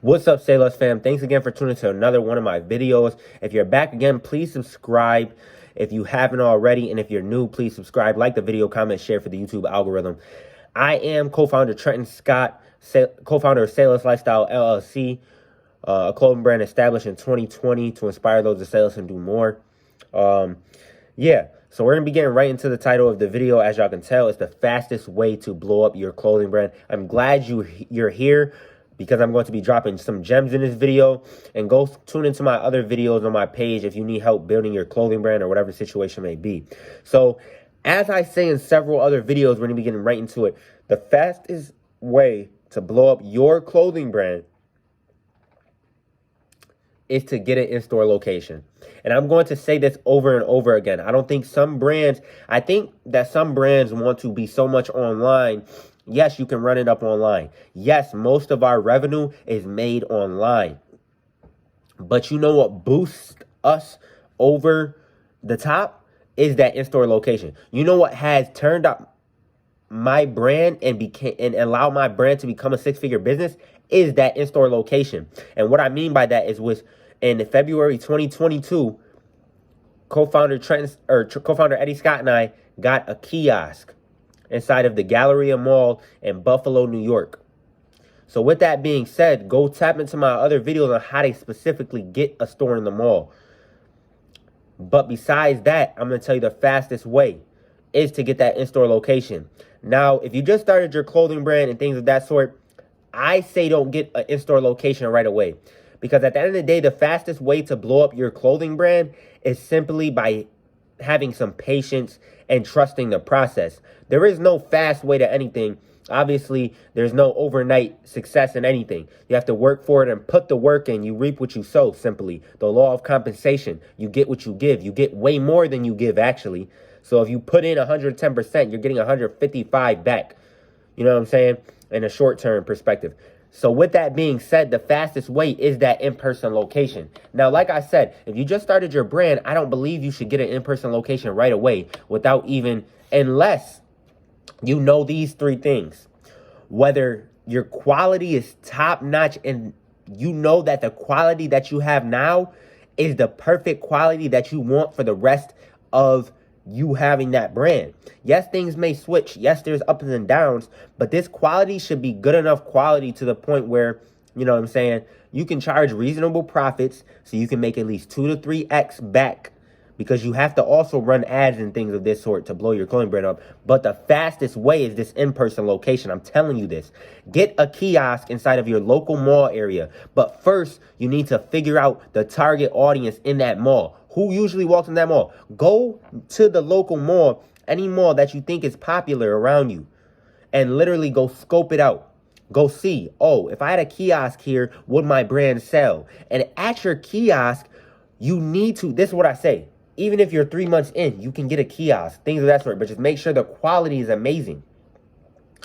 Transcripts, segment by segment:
What's up, Say Less fam? Thanks again for tuning to another one of my videos. If you're back again, please subscribe if you haven't already. And if you're new, please subscribe, like the video, comment, share for the YouTube algorithm. I am co-founder Trenton Scott, co-founder of Say Less Lifestyle LLC, a clothing brand established in 2020 to inspire those to say less and do more. So we're going to be getting right into the title of the video. As y'all can tell, it's the fastest way to blow up your clothing brand. I'm glad you're here, because I'm going to be dropping some gems in this video. And go tune into my other videos on my page if you need help building your clothing brand or whatever the situation may be. So, as I say in several other videos, we're going to be getting right into it. The fastest way to blow up your clothing brand is to get an in-store location. And I'm going to say this over and over again. I think that some brands want to be so much online. Yes, you can run it up online. Yes, most of our revenue is made online. But you know what boosts us over the top is that in-store location. You know what has turned up my brand and allowed my brand to become a six-figure business is that in-store location. And what I mean by that is in February 2022, co-founder Eddie Scott and I got a kiosk inside of the Galleria Mall in Buffalo, New York. So with that being said, go tap into my other videos on how to specifically get a store in the mall. But besides that, I'm going to tell you the fastest way is to get that in-store location. Now, if you just started your clothing brand and things of that sort, I say don't get an in-store location right away. Because at the end of the day, the fastest way to blow up your clothing brand is simply by having some patience and trusting the process. There is no fast way to anything. Obviously, there's no overnight success in anything. You have to work for it and put the work in. You reap what you sow, simply. The law of compensation. You get what you give. You get way more than you give, actually. So if you put in 110%, you're getting 155 back. You know what I'm saying? In a short-term perspective. So with that being said, the fastest way is that in-person location. Now, like I said, if you just started your brand, I don't believe you should get an in-person location right away unless you know these three things. Whether your quality is top-notch and you know that the quality that you have now is the perfect quality that you want for the rest of you having that brand. Yes, things may switch. Yes, there's ups and downs, but this quality should be good enough quality to the point where, you know what I'm saying, you can charge reasonable profits so you can make at least 2 to 3x back, because you have to also run ads and things of this sort to blow your clothing brand up. But the fastest way is this in-person location. I'm telling you this. Get a kiosk inside of your local mall area. But first, you need to figure out the target audience in that mall. Who usually walks in that mall? Go to the local mall, any mall that you think is popular around you, and literally go scope it out. Go see, if I had a kiosk here, would my brand sell? And at your kiosk, you need to, this is what I say, even if you're 3 months in, you can get a kiosk, things of that sort, but just make sure the quality is amazing.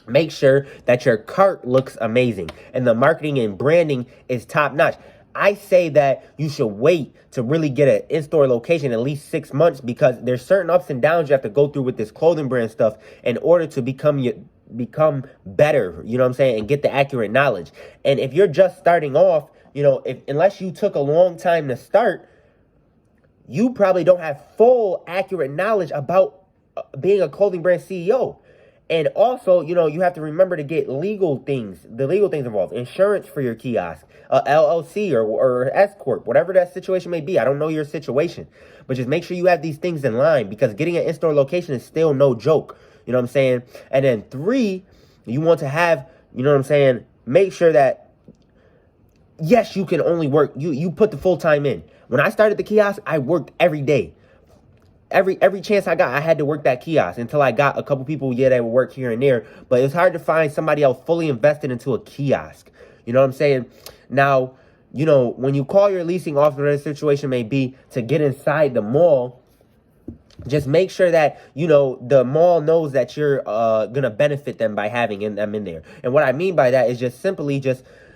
Make sure that your cart looks amazing and the marketing and branding is top notch. I say that you should wait to really get an in-store location at least 6 months, because there's certain ups and downs you have to go through with this clothing brand stuff in order to become better, you know what I'm saying, and get the accurate knowledge. And if you're just starting off, unless you took a long time to start, you probably don't have full accurate knowledge about being a clothing brand CEO. And also, you have to remember to get the legal things involved. Insurance for your kiosk, LLC or S Corp, whatever that situation may be. I don't know your situation, but just make sure you have these things in line, because getting an in-store location is still no joke. You know what I'm saying? And then 3, you want to have, make sure that, yes, you can only work, you put the full time in. When I started the kiosk, I worked every day. Every chance I got, I had to work that kiosk until I got a couple people, that would work here and there. But it's hard to find somebody else fully invested into a kiosk. You know what I'm saying? Now, when you call your leasing officer, whatever the situation may be, to get inside the mall, just make sure that, the mall knows that you're going to benefit them by having them in there. And what I mean by that is just simply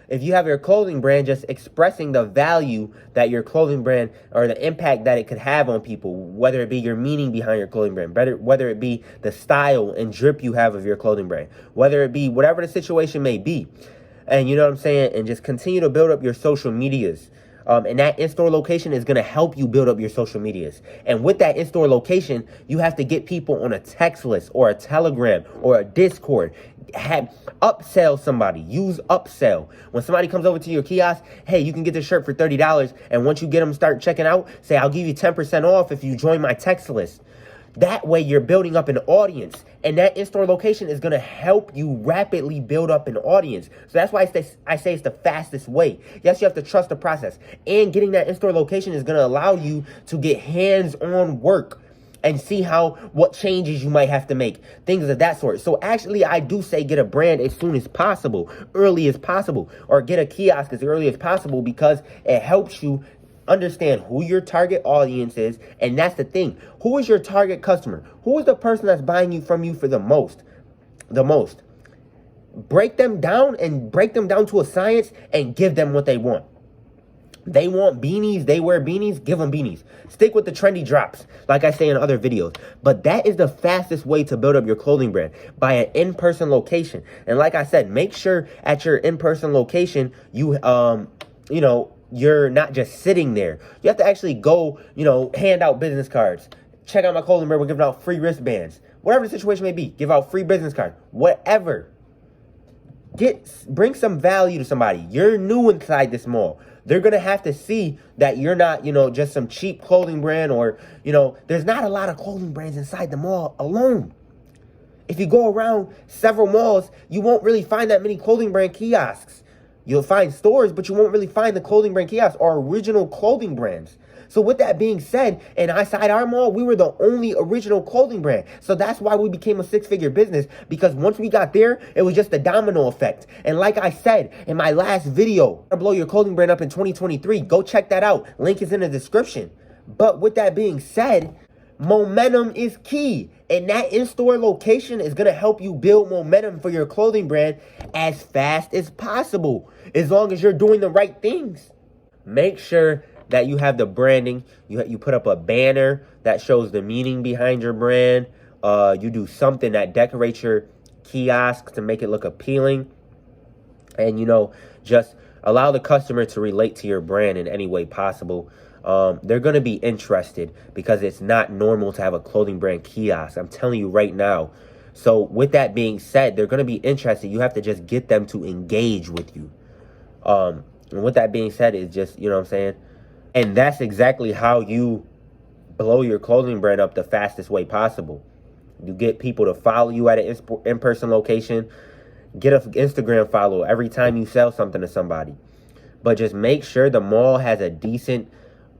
if you have your clothing brand, just expressing the value that your clothing brand, or the impact that it could have on people, whether it be your meaning behind your clothing brand, whether it be the style and drip you have of your clothing brand, whether it be whatever the situation may be. And you know what I'm saying? And just continue to build up your social medias. And that in-store location is going to help you build up your social medias. And with that in-store location, you have to get people on a text list or a Telegram or a Discord. Upsell somebody. Use upsell. When somebody comes over to your kiosk, hey, you can get this shirt for $30. And once you get them start checking out, say, I'll give you 10% off if you join my text list. That way you're building up an audience, and that in-store location is going to help you rapidly build up an audience. So that's why I say it's the fastest way. Yes, you have to trust the process, and getting that in-store location is going to allow you to get hands-on work and see what changes you might have to make, things of that sort. So actually, I do say get a brand as soon as possible, early as possible, or get a kiosk as early as possible, because it helps you understand who your target audience is. And that's the thing. Who is your target customer? Who is the person that's buying from you for the most? Break them down to a science and give them what they want. They want beanies. They wear beanies. Give them beanies. Stick with the trendy drops, like I say in other videos. But that is the fastest way to build up your clothing brand, by an in-person location. And like I said, make sure at your in-person location, you're not just sitting there. You have to actually go, hand out business cards. Check out my clothing brand. We're giving out free wristbands. Whatever the situation may be, give out free business cards. Whatever. Bring some value to somebody. You're new inside this mall. They're going to have to see that you're not, just some cheap clothing brand, or, there's not a lot of clothing brands inside the mall alone. If you go around several malls, you won't really find that many clothing brand kiosks. You'll find stores, but you won't really find the clothing brand kiosks or original clothing brands. So with that being said, inside our mall, we were the only original clothing brand. So that's why we became a six-figure business, because once we got there, it was just a domino effect. And like I said in my last video, blow your clothing brand up in 2023. Go check that out. Link is in the description. But with that being said, momentum is key. And that in-store location is going to help you build momentum for your clothing brand as fast as possible, as long as you're doing the right things. Make sure that you have the branding. You put up a banner that shows the meaning behind your brand. You do something that decorates your kiosk to make it look appealing. And, just allow the customer to relate to your brand in any way possible. They're going to be interested, because it's not normal to have a clothing brand kiosk. I'm telling you right now. So with that being said, they're going to be interested. You have to just get them to engage with you. And with that being said, it's just, what I'm saying? And that's exactly how you blow your clothing brand up the fastest way possible. You get people to follow you at an in-person location. Get an Instagram follow every time you sell something to somebody. But just make sure the mall has a decent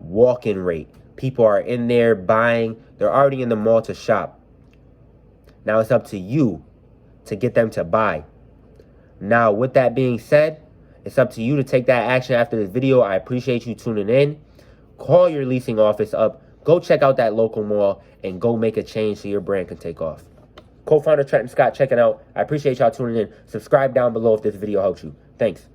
walk-in rate. People are in there buying. They're already in the mall to shop. Now it's up to you to get them to buy. Now, with that being said, it's up to you to take that action after this video. I appreciate you tuning in. Call your leasing office up. Go check out that local mall and go make a change so your brand can take off. Co-founder Trenton Scott checking out. I appreciate y'all tuning in. Subscribe down below if this video helped you. Thanks.